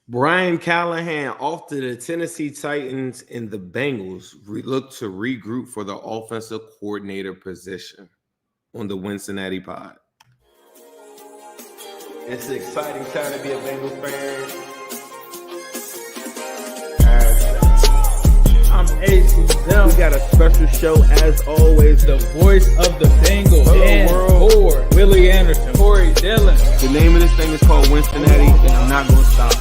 Brian Callahan off to the Tennessee Titans, and the Bengals look to regroup for the offensive coordinator position on the Wincinnati Pod. It's an exciting time to be a Bengals fan. I'm AC. We got a special show as always. The voice of the Bengals. Dan Ford, Willie Anderson, Corey Dillon. The name of this thing is called Wincinnati, and I'm not going to stop.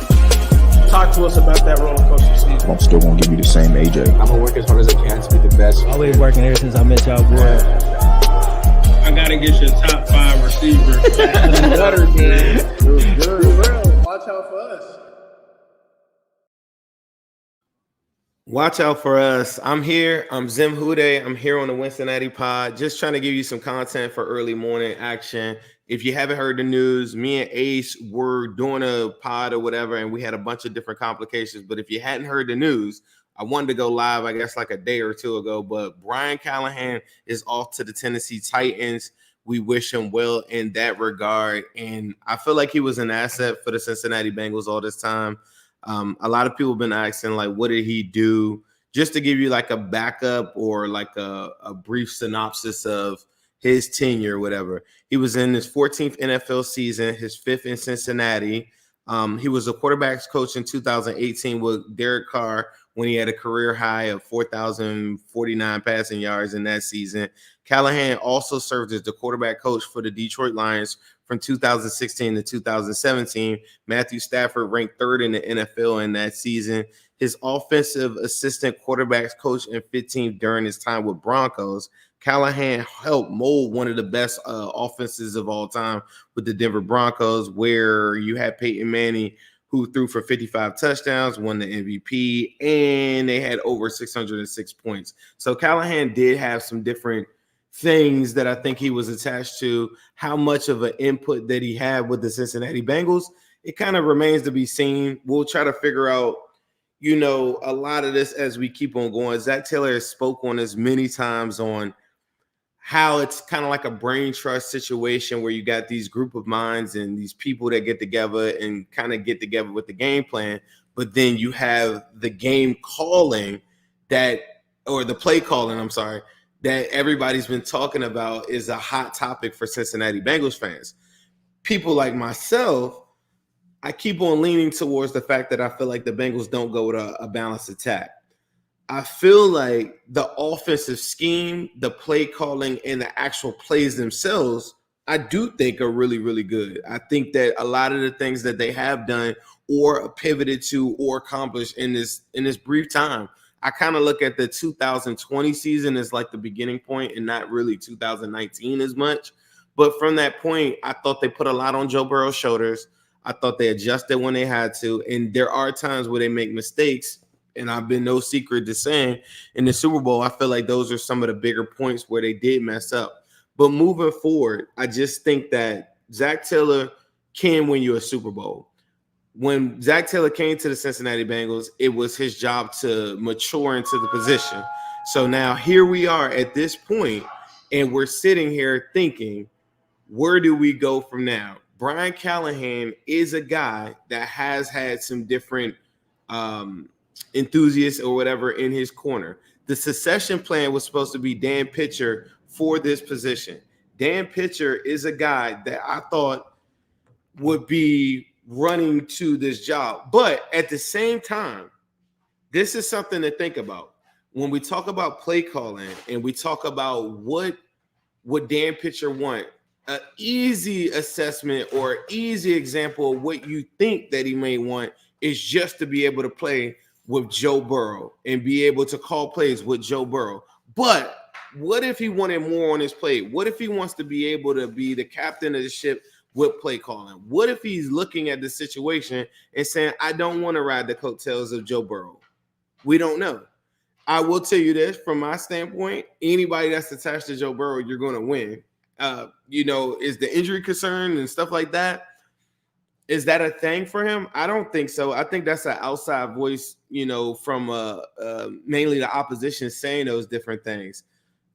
Talk to us about that roller coaster season. I'm still gonna give you the same AJ. I'm gonna work as hard as I can to be the best. Always working ever since I met y'all, boy. I gotta get your top 5 receivers. Better, man. It was good. Watch out for us. Watch out for us. I'm here. I'm Zim Hude. I'm here on the Wincinnati Pod, just trying to give you some content for early morning action. If you haven't heard the news, me and Ace were doing a pod or whatever, and we had a bunch of different complications. But if you hadn't heard the news, I wanted to go live, I guess, like a day or two ago. But Brian Callahan is off to the Tennessee Titans. We wish him well in that regard. And I feel like he was an asset for the Cincinnati Bengals all this time. A lot of people have been asking, like, what did he do? Just to give you like a backup or like a brief synopsis of his tenure or whatever. He was in his 14th NFL season, his 5th in Cincinnati. He was a quarterback's coach in 2018 with Derek Carr when he had a career high of 4,049 passing yards in that season. Callahan also served as the quarterback coach for the Detroit Lions from 2016 to 2017. Matthew Stafford ranked 3rd in the NFL in that season. His offensive assistant quarterbacks coach and 15th during his time with Broncos. Callahan helped mold one of the best offenses of all time with the Denver Broncos, where you had Peyton Manning, who threw for 55 touchdowns, won the MVP, and they had over 606 points. So Callahan did have some different things that I think he was attached to. How much of an input that he had with the Cincinnati Bengals, it kind of remains to be seen. We'll try to figure out, you know, a lot of this as we keep on going. Zach Taylor has spoke on this many times on how it's kind of like a brain trust situation where you got these group of minds and these people that get together and kind of get together with the game plan, but then you have the game calling that, or the play calling, I'm sorry, that everybody's been talking about is a hot topic for Cincinnati Bengals fans. People like myself, I keep on leaning towards the fact that I feel like the Bengals don't go with a balanced attack. I feel like the offensive scheme, the play calling, and the actual plays themselves, I do think are really, really good. I think that a lot of the things that they have done or pivoted to or accomplished in this brief time, I kind of look at the 2020 season as like the beginning point and not really 2019 as much. But from that point, I thought they put a lot on Joe Burrow's shoulders. I thought they adjusted when they had to. And there are times where they make mistakes. And I've been no secret to saying in the Super Bowl, I feel like those are some of the bigger points where they did mess up. But moving forward, I just think that Zach Taylor can win you a Super Bowl. When Zach Taylor came to the Cincinnati Bengals, it was his job to mature into the position. So now here we are at this point, and we're sitting here thinking, where do we go from now? Brian Callahan is a guy that has had some different enthusiasts or whatever in his corner. The succession plan was supposed to be Dan Pitcher for this position. Dan Pitcher is a guy that I thought would be running to this job. But at the same time, this is something to think about. When we talk about play calling and we talk about what would Dan Pitcher want, an easy assessment or easy example of what you think that he may want is just to be able to play with Joe Burrow and be able to call plays with Joe Burrow. But what if he wanted more on his plate? What if he wants to be able to be the captain of the ship with play calling? What if he's looking at the situation and saying, I don't want to ride the coattails of Joe Burrow? We don't know. I will tell you this, from my standpoint, anybody that's attached to Joe Burrow, you're going to win. Is the injury concern and stuff like that, is that a thing for him? I don't think so. I think that's an outside voice, from mainly the opposition saying those different things.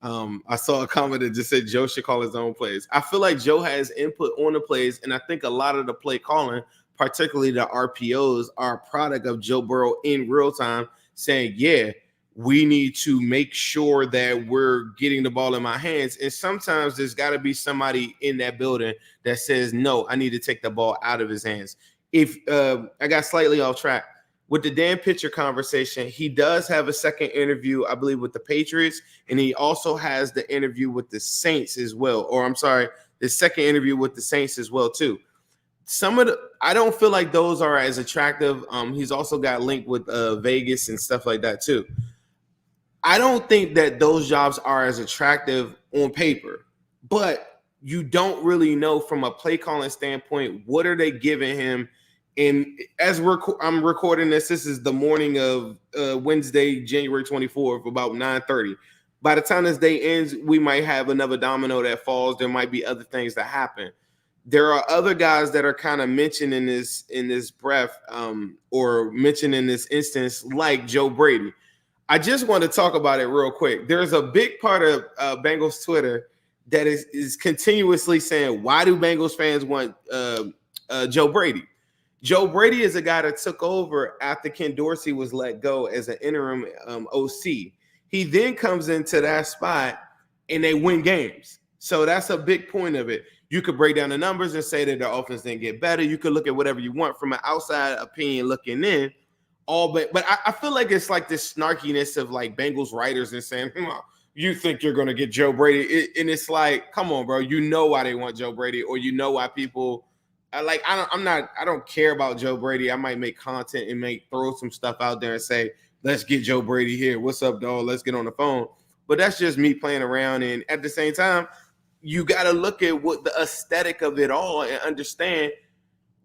I saw a comment that just said Joe should call his own plays. I feel like Joe has input on the plays, and I think a lot of the play calling particularly the RPOs, are a product of Joe Burrow in real time saying, yeah, we need to make sure that we're getting the ball in my hands. And sometimes there's got to be somebody in that building that says, no, I need to take the ball out of his hands. If I got slightly off track with the Dan Pitcher conversation, he does have a second interview, I believe, with the Patriots, and he also has the interview with the Saints as well. Or I'm sorry, the second interview with the Saints as well too. I don't feel like those are as attractive. He's also got linked with Vegas and stuff like that too. I don't think that those jobs are as attractive on paper, but you don't really know from a play calling standpoint, what are they giving him? And as I'm recording this is the morning of Wednesday, January 24th, about 9:30. By the time this day ends, we might have another domino that falls. There might be other things that happen. There are other guys that are kind of mentioned in this breath or mentioned in this instance, like Joe Brady. I just want to talk about it real quick. There's a big part of Bengals Twitter that is continuously saying, why do Bengals fans want Joe Brady? Joe Brady is a guy that took over after Ken Dorsey was let go as an interim OC. He then comes into that spot and they win games. So that's a big point of it. You could break down the numbers and say that the offense didn't get better. You could look at whatever you want from an outside opinion looking in. But I feel like it's like this snarkiness of like Bengals writers and saying, you think you're going to get Joe Brady. And it's like, come on, bro. You know why they want Joe Brady, or you know why people I don't care about Joe Brady. I might make content and throw some stuff out there and say, let's get Joe Brady here. What's up, dog? Let's get on the phone. But that's just me playing around. And at the same time, you got to look at what the aesthetic of it all and understand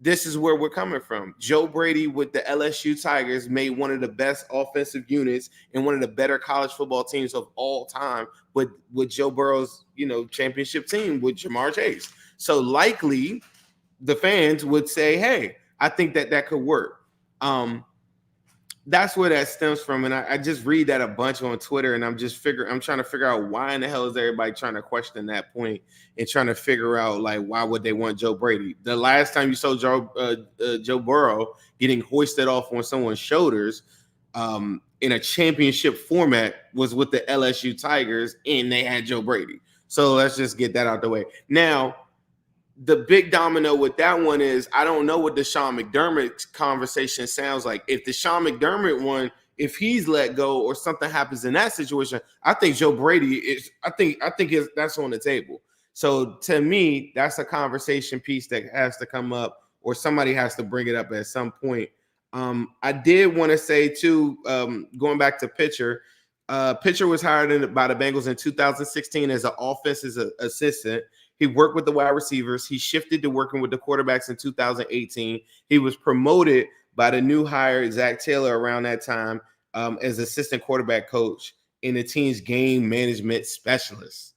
this is where we're coming from. Joe Brady with the LSU Tigers made one of the best offensive units and one of the better college football teams of all time with Joe Burrow's, championship team with Jamar Chase. So likely the fans would say, hey, I think that could work. That's where that stems from. And I just read that a bunch on Twitter, and I'm trying to figure out why in the hell is everybody trying to question that point and trying to figure out, like, why would they want Joe Brady? The last time you saw Joe Burrow getting hoisted off on someone's shoulders in a championship format was with the LSU Tigers, and they had Joe Brady. So let's just get that out the way. Now, the big domino with that one is I don't know what the Sean McDermott conversation sounds like. If the Sean McDermott one, if he's let go or something happens in that situation, I think Joe Brady is. I think that's on the table. So to me, that's a conversation piece that has to come up, or somebody has to bring it up at some point. I did want to say too, going back to Pitcher. Pitcher was hired by the Bengals in 2016 as an offensive assistant. He worked with the wide receivers. He shifted to working with the quarterbacks in 2018. He was promoted by the new hire, Zach Taylor, around that time as assistant quarterback coach and the team's game management specialist.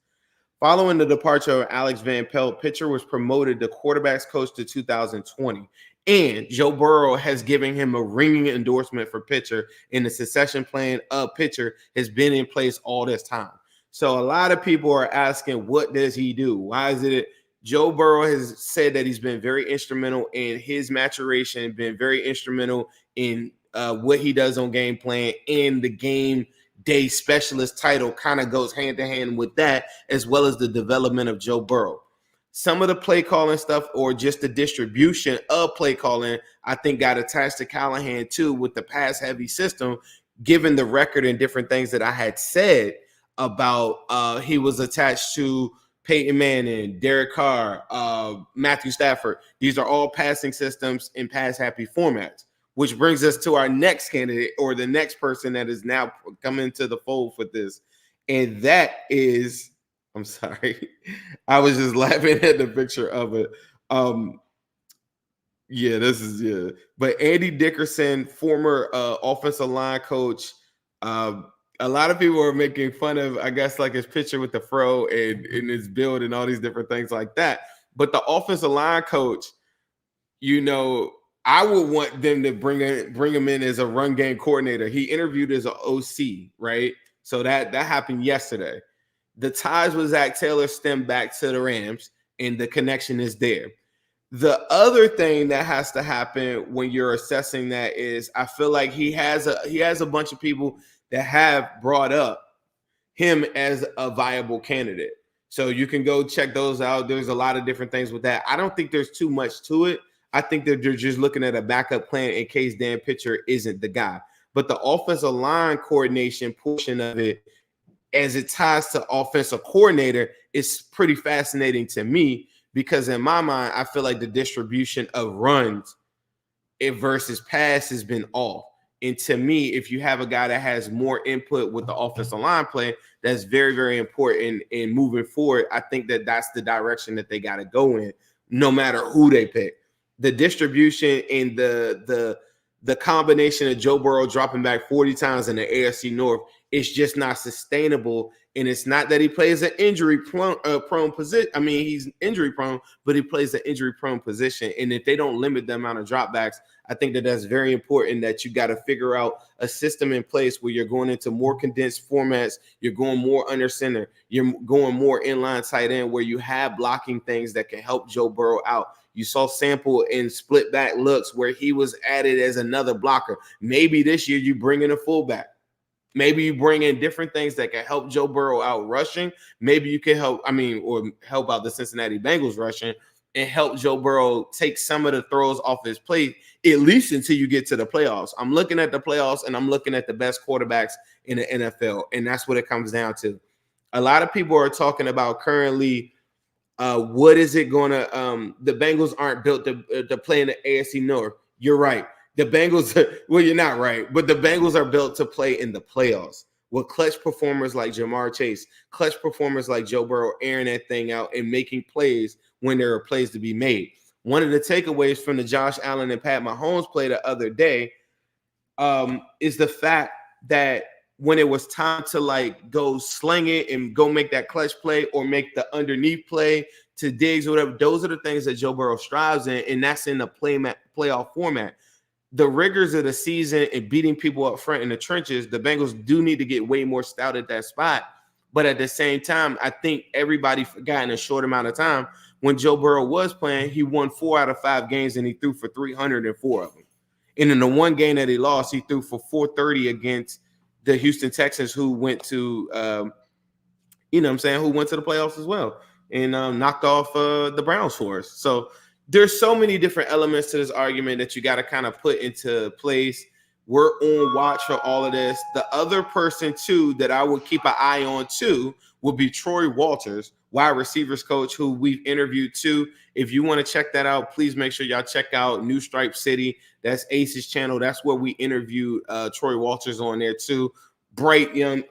Following the departure of Alex Van Pelt, Pitcher was promoted to quarterbacks coach to 2020. And Joe Burrow has given him a ringing endorsement for Pitcher, and the succession plan of Pitcher has been in place all this time. So a lot of people are asking, what does he do? Why is it? Joe Burrow has said that he's been very instrumental in his maturation, been very instrumental in what he does on game plan, and the game day specialist title kind of goes hand in hand with that, as well as the development of Joe Burrow. Some of the play calling stuff, or just the distribution of play calling, I think got attached to Callahan too with the pass heavy system, given the record and different things that I had said about he was attached to Peyton Manning, Derek Carr, Matthew Stafford. These are all passing systems in pass-happy formats, which brings us to our next candidate, or the next person that is now coming to the fold for this. And that is, I'm sorry, I was just laughing at the picture of it. But Andy Dickerson, former offensive line coach, a lot of people are making fun of, I guess, like his picture with the fro and his build and all these different things like that. But the offensive line coach, I would want them to bring him in as a run game coordinator. He interviewed as an OC, right? So that happened yesterday. The ties with Zach Taylor stem back to the Rams, and the connection is there. The other thing that has to happen when you're assessing that is I feel like he has a bunch of people that have brought up him as a viable candidate. So you can go check those out. There's a lot of different things with that. I don't think there's too much to it. I think that they're just looking at a backup plan in case Dan Pitcher isn't the guy. But the offensive line coordination portion of it, as it ties to offensive coordinator, is pretty fascinating to me because in my mind, I feel like the distribution of runs versus pass has been off. And to me, if you have a guy that has more input with the offensive line play, that's very, very important in moving forward. I think that that's the direction that they got to go in, no matter who they pick. The distribution and the combination of Joe Burrow dropping back 40 times in the AFC North is just not sustainable. And it's not that he plays an injury prone position. I mean, he's injury prone, but he plays an injury prone position. And if they don't limit the amount of dropbacks, I think that that's very important that you got to figure out a system in place where you're going into more condensed formats. You're going more under center. You're going more inline tight end where you have blocking things that can help Joe Burrow out. You saw Sample in split back looks where he was added as another blocker. Maybe this year you bring in a fullback. Maybe you bring in different things that can help Joe Burrow out rushing. Maybe you can help out the Cincinnati Bengals rushing and help Joe Burrow take some of the throws off his plate, at least until you get to the playoffs. I'm looking at the playoffs and I'm looking at the best quarterbacks in the NFL, and that's what it comes down to. A lot of people are talking about currently what is it going to the Bengals aren't built to play in the AFC North. You're right. The Bengals, well, you're not right, but the Bengals are built to play in the playoffs with clutch performers like Jamar Chase, clutch performers like Joe Burrow airing that thing out and making plays when there are plays to be made. One of the takeaways from the Josh Allen and Pat Mahomes play the other day is the fact that when it was time to like go sling it and go make that clutch play or make the underneath play to Diggs or whatever, those are the things that Joe Burrow strives in, and that's in the playoff format. The rigors of the season and beating people up front in the trenches, the Bengals do need to get way more stout at that spot. But at the same time, I think everybody forgot in a short amount of time when Joe Burrow was playing, he won 4 out of 5 games and he threw for 304 of them. And in the one game that he lost, he threw for 430 against the Houston Texans, who went to, who went to the playoffs as well and knocked off the Browns for us. So there's so many different elements to this argument that you got to kind of put into place. We're on watch for all of this. The other person, too, that I would keep an eye on, too, would be Troy Walters, wide receivers coach, who we've interviewed, too. If you want to check that out, please make sure y'all check out New Stripe City. That's Ace's channel. That's where we interviewed Troy Walters on there, too. Bright young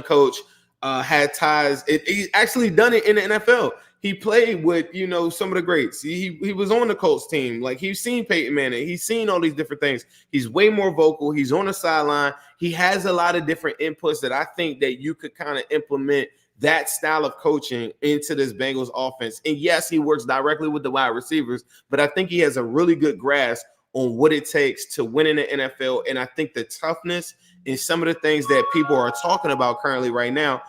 coach, had ties. He's actually done it in the NFL. He played with, some of the greats. He was on the Colts team. Like, he's seen Peyton Manning. He's seen all these different things. He's way more vocal. He's on the sideline. He has a lot of different inputs that I think that you could kind of implement that style of coaching into this Bengals offense. And yes, he works directly with the wide receivers, but I think he has a really good grasp on what it takes to win in the NFL. And I think the toughness and some of the things that people are talking about currently right now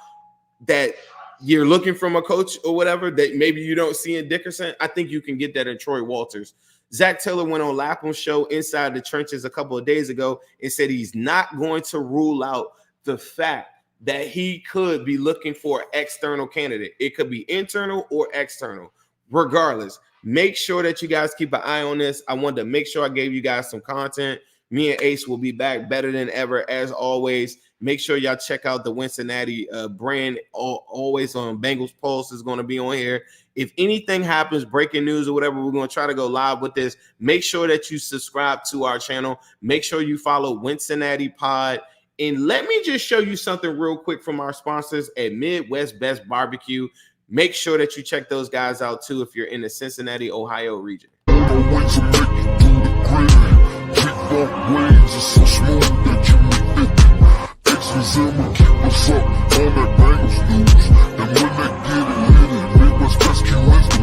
that you're looking from a coach or whatever that maybe you don't see in Dickerson, I think you can get that in Troy Walters. Zach Taylor went on Lapham's show Inside the Trenches a couple of days ago and said he's not going to rule out the fact that he could be looking for an external candidate. It could be internal or external. Regardless, make sure that you guys keep an eye on this. I wanted to make sure I gave you guys some content. Me and Ace will be back better than ever, as always. Make sure y'all check out the Wincinnati brand. Always on Bengals Pulse is going to be on here. If anything happens, breaking news or whatever, we're going to try to go live with this. Make sure that you subscribe to our channel. Make sure you follow Wincinnati Pod. And let me just show you something real quick from our sponsors at Midwest Best Barbecue. Make sure that you check those guys out, too, if you're in the Cincinnati, Ohio region. And when they get it, Midwest Rescue is the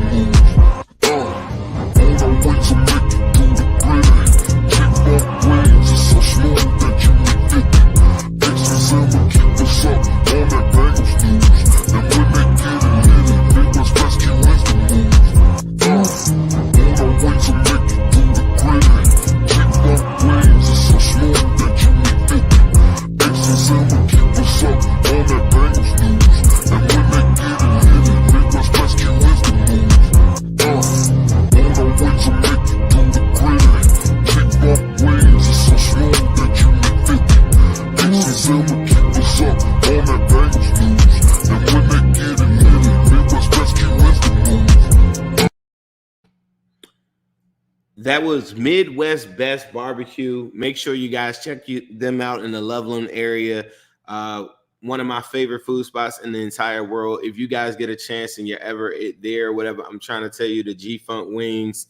move. That was Midwest Best Barbecue. Make sure you guys check them out in the Loveland area. One of my favorite food spots in the entire world. If you guys get a chance and you're ever there or whatever, I'm trying to tell you, the G-Funk wings,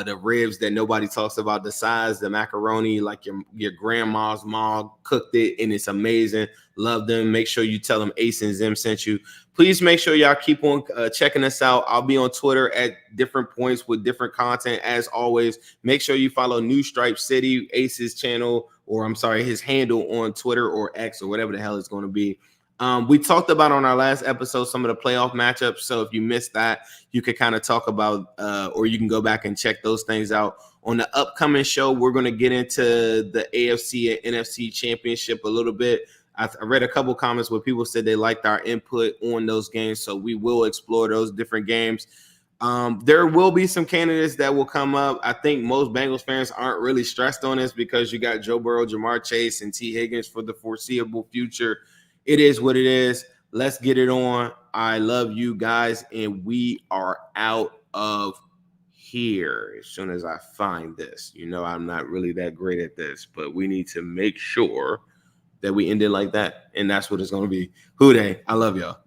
the ribs that nobody talks about, the size, the macaroni, like your grandma's mom cooked it, and it's amazing. Love them. Make sure you tell them Ace and Zim sent you. Please make sure y'all keep on checking us out. I'll be on Twitter at different points with different content. As always, make sure you follow New Stripe City, Ace's channel, or I'm sorry, his handle on Twitter or X or whatever the hell it's going to be. We talked about on our last episode some of the playoff matchups. So if you missed that, you could kind of talk about or you can go back and check those things out. On the upcoming show, we're going to get into the AFC and NFC championship a little bit. I read a couple comments where people said they liked our input on those games, so we will explore those different games. There will be some candidates that will come up. I think most Bengals fans aren't really stressed on this because you got Joe Burrow, Jamar Chase, and T. Higgins for the foreseeable future. It is what it is. Let's get it on. I love you guys, and we are out of here as soon as I find this. You know, I'm not really that great at this, but we need to make sure that we end it like that, and that's what it's going to be. Houday, I love y'all.